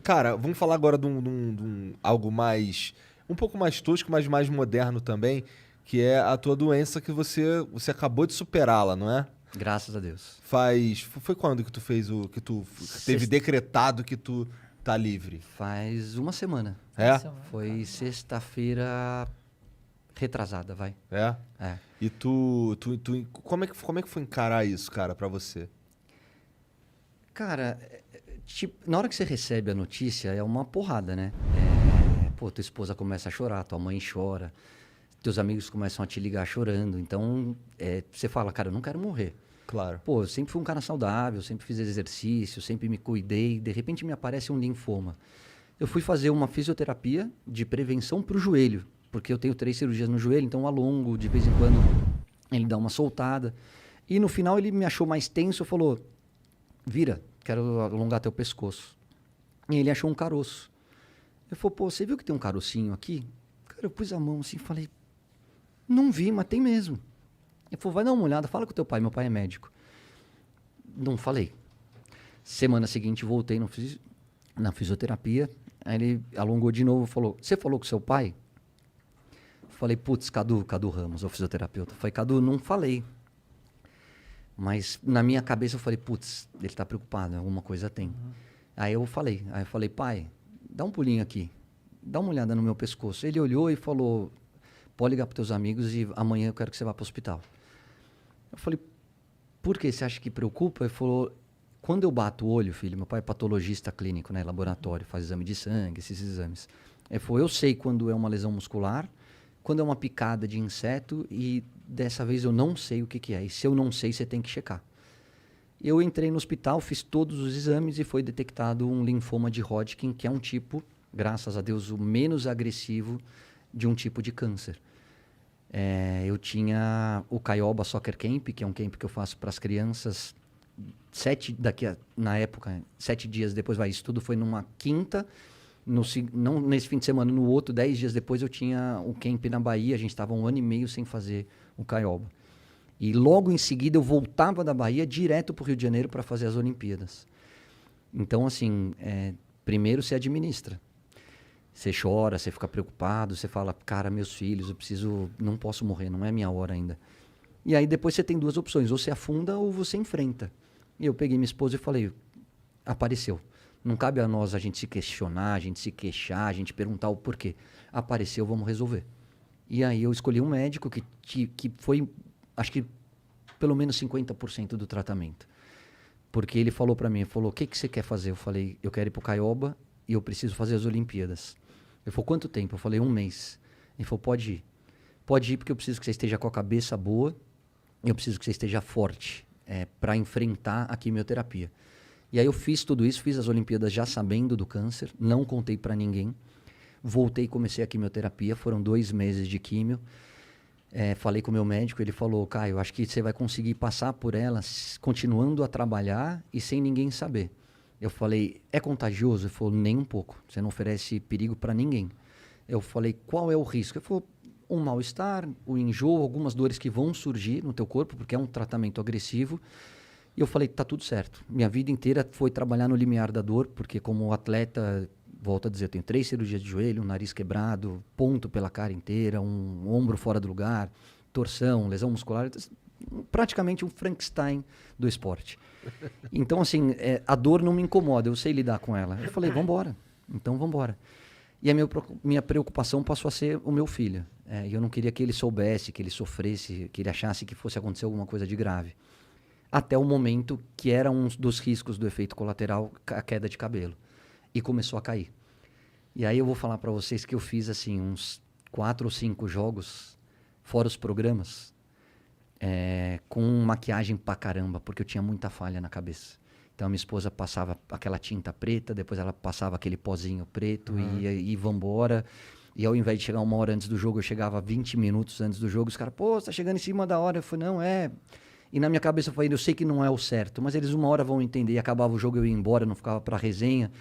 Cara, vamos falar agora de algo mais, um pouco mais tosco, mas mais moderno também, que é a tua doença que você acabou de superá-la, não é? Graças a Deus. Foi quando que tu fez que tu teve decretado que tu tá livre? Faz uma semana. É? Foi sexta-feira retrasada, vai. É? É. E como é que foi encarar isso, cara, pra você? Cara, tipo, na hora que você recebe a notícia, é uma porrada, né? Pô, tua esposa começa a chorar, tua mãe chora, teus amigos começam a te ligar chorando. Então, você fala, cara, eu não quero morrer. Claro. Pô, eu sempre fui um cara saudável, sempre fiz exercício, sempre me cuidei. De repente me aparece um linfoma. Eu fui fazer uma fisioterapia de prevenção pro joelho, porque eu tenho 3 cirurgias no joelho, então eu alongo, de vez em quando ele dá uma soltada. E no final ele me achou mais tenso e falou, vira, quero alongar teu pescoço. E ele achou um caroço. Eu falei, pô, você viu que tem um carocinho aqui? Cara, eu pus a mão assim e falei, não vi, mas tem mesmo. Ele falou, vai dar uma olhada, fala com o teu pai, meu pai é médico. Não falei. Semana seguinte voltei na fisioterapia, aí ele alongou de novo e falou, você falou com seu pai? Falei, putz, Cadu Ramos, o fisioterapeuta. Falei, Cadu, não falei. Mas na minha cabeça eu falei, putz, ele tá preocupado, alguma coisa tem. Aí eu falei, pai, dá um pulinho aqui, dá uma olhada no meu pescoço. Ele olhou e falou, pode ligar pros teus amigos e amanhã eu quero que você vá pro hospital. Eu falei, por que você acha que preocupa? Ele falou, quando eu bato o olho, filho, meu pai é patologista clínico, né, laboratório, faz exame de sangue, esses exames. Ele falou, eu sei quando é uma lesão muscular, quando é uma picada de inseto e dessa vez eu não sei o que que é. E se eu não sei, você tem que checar. Eu entrei no hospital, fiz todos os exames e foi detectado um linfoma de Hodgkin, que é um tipo, graças a Deus, o menos agressivo de um tipo de câncer. Eu tinha o Caioba Soccer Camp, que é um camp que eu faço para as crianças. Na época, 7 dias depois, isso tudo foi numa quinta. Não nesse fim de semana, no outro, 10 dias depois, eu tinha o camp na Bahia. A gente estava 1 ano e meio sem fazer o Caioba. E logo em seguida eu voltava da Bahia direto para o Rio de Janeiro para fazer as Olimpíadas. Então, assim, primeiro você administra. Você chora, você fica preocupado, você fala, cara, meus filhos, não posso morrer, não é minha hora ainda. E aí depois você tem 2 opções, ou você afunda ou você enfrenta. E eu peguei minha esposa e falei, apareceu. Não cabe a nós a gente se questionar, a gente se queixar, a gente perguntar o porquê. Apareceu, vamos resolver. E aí eu escolhi um médico que foi, acho que, pelo menos 50% do tratamento. Porque ele falou para mim, o que você quer fazer? Eu falei, eu quero ir pro Caioba e eu preciso fazer as Olimpíadas. Ele falou, quanto tempo? Eu falei, 1 mês. Ele falou, pode ir. Pode ir porque eu preciso que você esteja com a cabeça boa, eu preciso que você esteja forte para enfrentar a quimioterapia. E aí eu fiz tudo isso, fiz as Olimpíadas já sabendo do câncer, não contei para ninguém. Voltei e comecei a quimioterapia, foram 2 meses de químio. Falei com o meu médico, ele falou, Caio, acho que você vai conseguir passar por ela continuando a trabalhar e sem ninguém saber. Eu falei, é contagioso? Ele falou, nem um pouco, você não oferece perigo para ninguém. Eu falei, qual é o risco? Ele falou, um mal-estar, o enjoo, algumas dores que vão surgir no teu corpo, porque é um tratamento agressivo. E eu falei, tá tudo certo. Minha vida inteira foi trabalhar no limiar da dor, porque como atleta, volto a dizer, eu tenho 3 cirurgias de joelho, um nariz quebrado, ponto pela cara inteira, um ombro fora do lugar, torção, lesão muscular, praticamente um Frankenstein do esporte. Então, assim, a dor não me incomoda, eu sei lidar com ela. Eu falei, vambora, então vambora. E a minha preocupação passou a ser o meu filho. E eu não queria que ele soubesse, que ele sofresse, que ele achasse que fosse acontecer alguma coisa de grave. Até o momento que era um dos riscos do efeito colateral, a queda de cabelo. E começou a cair. E aí eu vou falar para vocês que eu fiz assim uns 4 ou 5 jogos, fora os programas, com maquiagem pra caramba, porque eu tinha muita falha na cabeça. Então a minha esposa passava aquela tinta preta, depois ela passava aquele pozinho preto e vambora. E ao invés de chegar 1 hora antes do jogo, eu chegava 20 minutos antes do jogo. Os caras, pô, você tá chegando em cima da hora. Eu falei, não, E na minha cabeça eu falei, eu sei que não é o certo, mas eles 1 hora vão entender. E acabava o jogo, eu ia embora, não ficava pra resenha.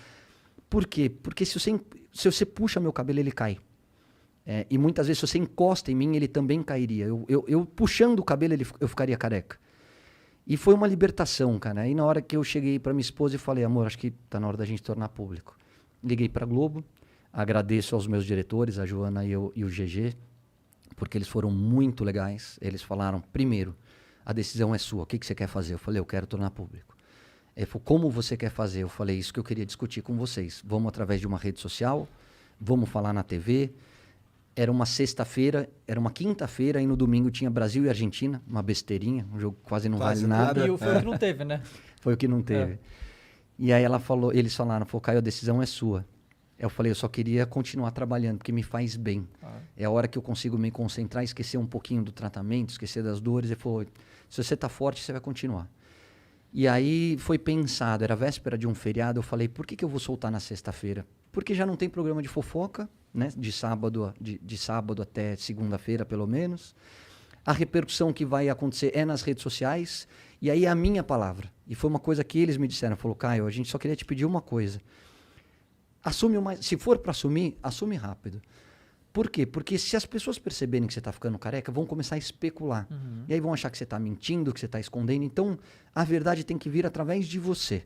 Por quê? Porque se você puxa meu cabelo, ele cai. E muitas vezes, se você encosta em mim, ele também cairia. Eu puxando o cabelo, eu ficaria careca. E foi uma libertação, cara. Aí na hora que eu cheguei para minha esposa e falei, amor, acho que tá na hora da gente tornar público. Liguei para Globo, agradeço aos meus diretores, a Joana e o GG, porque eles foram muito legais. Eles falaram, primeiro, a decisão é sua, o que você quer fazer? Eu falei, eu quero tornar público. Ele falou, como você quer fazer? Eu falei, isso que eu queria discutir com vocês. Vamos através de uma rede social, vamos falar na TV. Era uma sexta-feira, era uma quinta-feira, e no domingo tinha Brasil e Argentina, uma besteirinha, um jogo quase não Quase vale nada. nada. Foi o que não teve, né? Foi o que não teve. E aí ela falou, eles falaram, Caio, a decisão é sua. Eu falei, eu só queria continuar trabalhando, porque me faz bem. É a hora que eu consigo me concentrar, esquecer um pouquinho do tratamento, esquecer das dores. Ele falou, se você tá forte, você vai continuar. E aí foi pensado, era véspera de um feriado, eu falei, por que eu vou soltar na sexta-feira? Porque já não tem programa de fofoca, né? De sábado até segunda-feira, pelo menos. A repercussão que vai acontecer é nas redes sociais, e aí é a minha palavra. E foi uma coisa que eles me disseram, falou, Caio, a gente só queria te pedir uma coisa. Assume o mais, se for para assumir, assume rápido. Por quê? Porque se as pessoas perceberem que você está ficando careca, vão começar a especular. E aí vão achar que você está mentindo, que você está escondendo. Então, a verdade tem que vir através de você.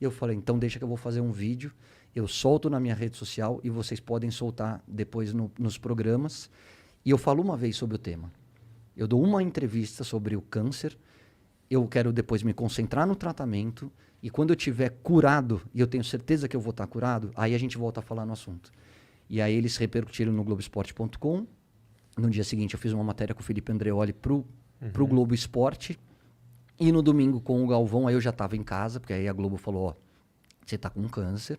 E eu falei, então deixa que eu vou fazer um vídeo, eu solto na minha rede social e vocês podem soltar depois nos programas. E eu falo uma vez sobre o tema. Eu dou uma entrevista sobre o câncer, eu quero depois me concentrar no tratamento, e quando eu tiver curado, e eu tenho certeza que eu vou estar curado, aí a gente volta a falar no assunto. E aí eles repercutiram no Globoesporte.com. No dia seguinte eu fiz uma matéria com o Felipe Andreoli pro Globo Esporte. E no domingo com o Galvão, aí eu já estava em casa, porque aí a Globo falou, ó, você está com câncer,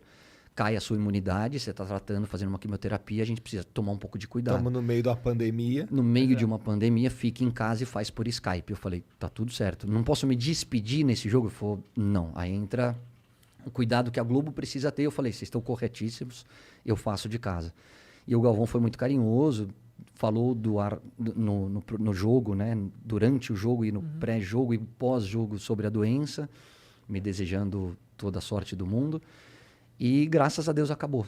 cai a sua imunidade, você está tratando, fazendo uma quimioterapia, a gente precisa tomar um pouco de cuidado. Estamos no meio da pandemia. No meio de uma pandemia, fique em casa e faz por Skype. Eu falei, tá tudo certo. Não posso me despedir nesse jogo? Ele falou, não. Aí entra o cuidado que a Globo precisa ter. Eu falei, vocês estão corretíssimos, eu faço de casa. E o Galvão foi muito carinhoso, falou no jogo, né? Durante o jogo e no pré-jogo e pós-jogo sobre a doença, me desejando toda a sorte do mundo. E graças a Deus acabou.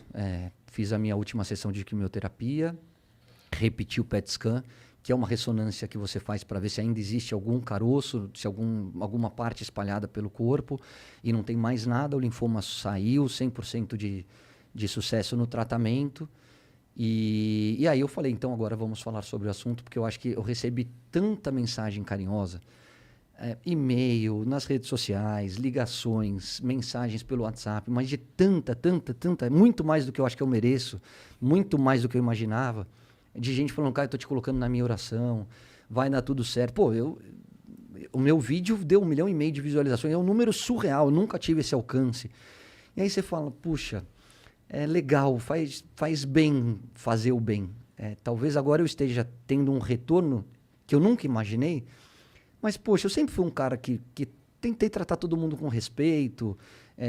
Fiz a minha última sessão de quimioterapia, repeti o PET scan, que é uma ressonância que você faz para ver se ainda existe algum caroço, se alguma parte espalhada pelo corpo, e não tem mais nada, o linfoma saiu, 100% de sucesso no tratamento. E aí eu falei, então agora vamos falar sobre o assunto, porque eu acho que eu recebi tanta mensagem carinhosa, e-mail, nas redes sociais, ligações, mensagens pelo WhatsApp, mas de tanta, muito mais do que eu acho que eu mereço, muito mais do que eu imaginava, de gente falando, cara, eu tô te colocando na minha oração, vai dar tudo certo. Pô, o meu vídeo deu 1,5 milhão de visualizações, é um número surreal, eu nunca tive esse alcance. E aí você fala, puxa, é legal, faz bem fazer o bem. Talvez agora eu esteja tendo um retorno que eu nunca imaginei, mas, poxa, eu sempre fui um cara que tentei tratar todo mundo com respeito,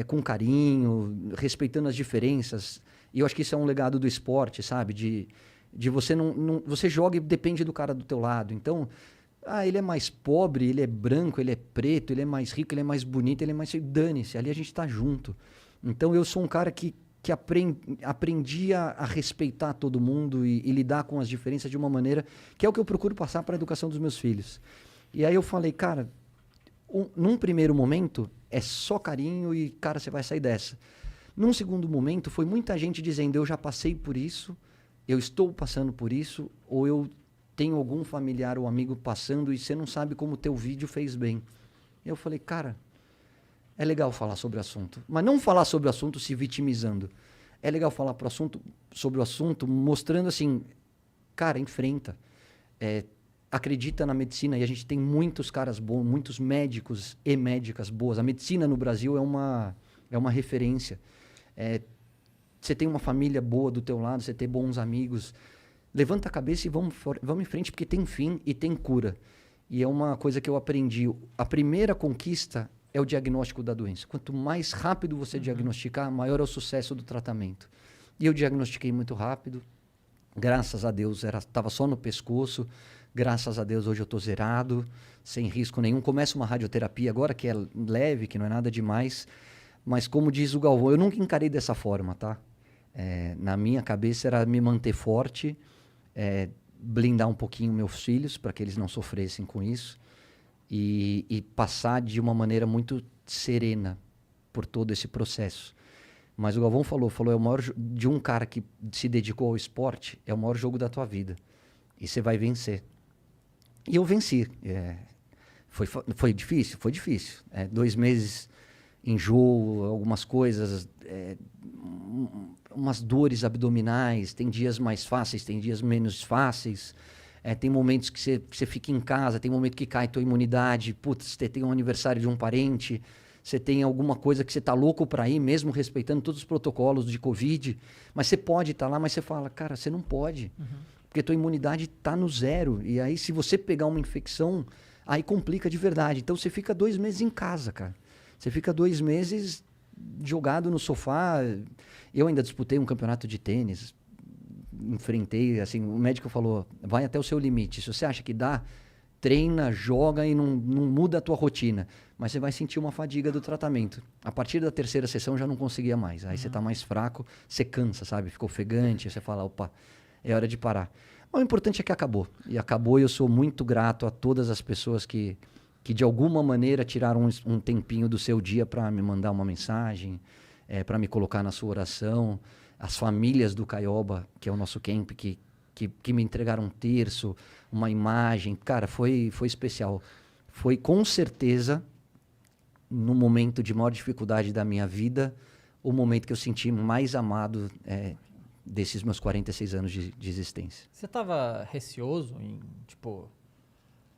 com carinho, respeitando as diferenças. E eu acho que isso é um legado do esporte, sabe? De você você joga e depende do cara do teu lado. Então, ele é mais pobre, ele é branco, ele é preto, ele é mais rico, ele é mais bonito, ele é mais... Dane-se, ali a gente tá junto. Então, eu sou um cara que aprendi a respeitar todo mundo e lidar com as diferenças de uma maneira que é o que eu procuro passar para a educação dos meus filhos. E aí eu falei, cara, num primeiro momento é só carinho e, cara, você vai sair dessa. Num segundo momento foi muita gente dizendo, eu já passei por isso, eu estou passando por isso, ou eu tenho algum familiar ou amigo passando e você não sabe como o teu vídeo fez bem. E eu falei, cara, é legal falar sobre o assunto, mas não falar sobre o assunto se vitimizando. É legal falar sobre o assunto mostrando assim, cara, enfrenta. Acredita na medicina, e a gente tem muitos caras bons, muitos médicos e médicas boas. A medicina no Brasil é uma referência. Você tem uma família boa do teu lado, você tem bons amigos. Levanta a cabeça e vamos em frente, porque tem fim e tem cura. E é uma coisa que eu aprendi. A primeira conquista é o diagnóstico da doença. Quanto mais rápido você diagnosticar, maior é o sucesso do tratamento. E eu diagnostiquei muito rápido. Graças a Deus, estava só no pescoço. Graças a Deus, hoje eu estou zerado, sem risco nenhum. Começa uma radioterapia agora, que é leve, que não é nada demais. Mas como diz o Galvão, eu nunca encarei dessa forma, tá? Na minha cabeça era me manter forte, blindar um pouquinho meus filhos, para que eles não sofressem com isso. e passar de uma maneira muito serena por todo esse processo. Mas o Galvão falou, é o maior de um cara que se dedicou ao esporte, é o maior jogo da tua vida. E você vai vencer. E eu venci. Foi difícil? Foi difícil. 2 meses, enjoo, algumas coisas, umas dores abdominais, tem dias mais fáceis, tem dias menos fáceis. Tem momentos que você fica em casa, tem momento que cai tua imunidade, putz, você tem um aniversário de um parente, você tem alguma coisa que você tá louco para ir, mesmo respeitando todos os protocolos de Covid, mas você pode estar lá, mas você fala, cara, você não pode, porque tua imunidade tá no zero, e aí se você pegar uma infecção, aí complica de verdade. Então você fica 2 meses em casa, cara. Você fica 2 meses jogado no sofá. Eu ainda disputei um campeonato de tênis, enfrentei, assim, o médico falou, vai até o seu limite. Se você acha que dá, treina, joga e não muda a tua rotina. Mas você vai sentir uma fadiga do tratamento. A partir da 3ª sessão já não conseguia mais. Aí você tá mais fraco, você cansa, sabe? Fica ofegante, você fala, opa, é hora de parar. Mas o importante é que acabou. E acabou, e eu sou muito grato a todas as pessoas que de alguma maneira tiraram um tempinho do seu dia para me mandar uma mensagem, para me colocar na sua oração. As famílias do Caioba, que é o nosso camp, que me entregaram um terço, uma imagem. Cara, foi especial. Foi com certeza, no momento de maior dificuldade da minha vida, o momento que eu senti mais amado desses meus 46 anos de existência. Você tava receoso em, tipo...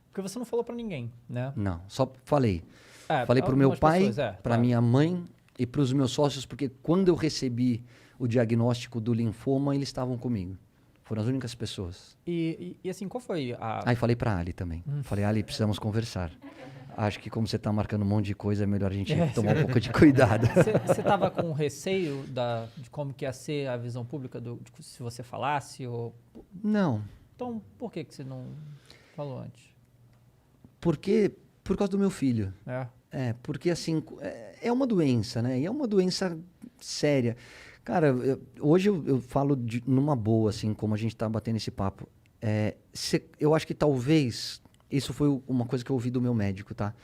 Porque você não falou pra ninguém, né? Não, só falei. Falei pro meu pai, pra minha mãe e pros meus sócios, porque quando eu recebi o diagnóstico do linfoma, eles estavam comigo. Foram as únicas pessoas. E assim, qual foi a... Aí falei pra Ali também. Falei, Ali, precisamos conversar. Acho que como você tá marcando um monte de coisa, é melhor a gente tomar um pouco de cuidado. Você tava com receio de como que ia ser a visão pública se você falasse? Ou... Não. Então, por que você não falou antes? Porque, por causa do meu filho. Porque assim, é uma doença, né? E é uma doença séria. Cara, hoje eu falo numa boa, assim, como a gente tá batendo esse papo. Eu acho que talvez, isso foi uma coisa que eu ouvi do meu médico, tá?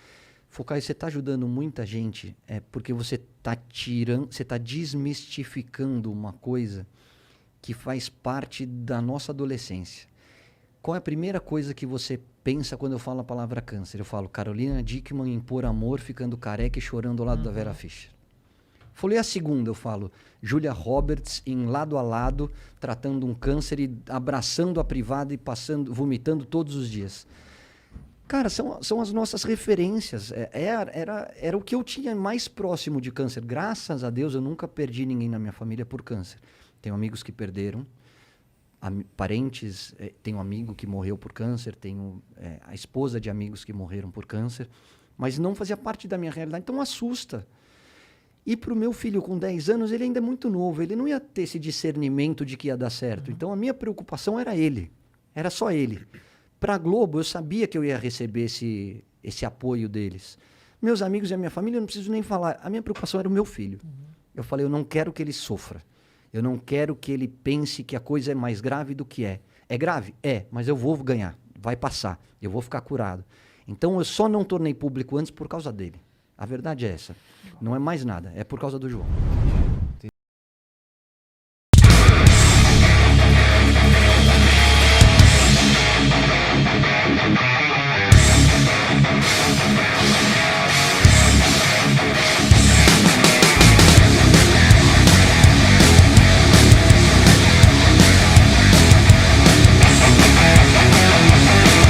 Focai, você tá ajudando muita gente, porque você tá desmistificando uma coisa que faz parte da nossa adolescência. Qual é a primeira coisa que você pensa quando eu falo a palavra câncer? Eu falo Carolina Dickmann em Por Amor, ficando careca e chorando ao lado da Vera Fischer. Falei a segunda, eu falo Julia Roberts em Lado a Lado, tratando um câncer e abraçando a privada e vomitando todos os dias. Cara, são as nossas referências. Era o que eu tinha mais próximo de câncer. Graças a Deus, eu nunca perdi ninguém na minha família por câncer. Tenho amigos que perderam, parentes, tenho um amigo que morreu por câncer, tenho a esposa de amigos que morreram por câncer, mas não fazia parte da minha realidade, então assusta. E para o meu filho com 10 anos, ele ainda é muito novo, ele não ia ter esse discernimento de que ia dar certo. Então a minha preocupação era ele, era só ele. Para a Globo, eu sabia que eu ia receber esse apoio deles. Meus amigos e a minha família, eu não preciso nem falar, a minha preocupação era o meu filho. Eu falei, eu não quero que ele sofra. Eu não quero que ele pense que a coisa é mais grave do que é. É grave? É, mas eu vou ganhar. Vai passar. Eu vou ficar curado. Então, eu só não tornei público antes por causa dele. A verdade é essa. Não é mais nada. É por causa do João.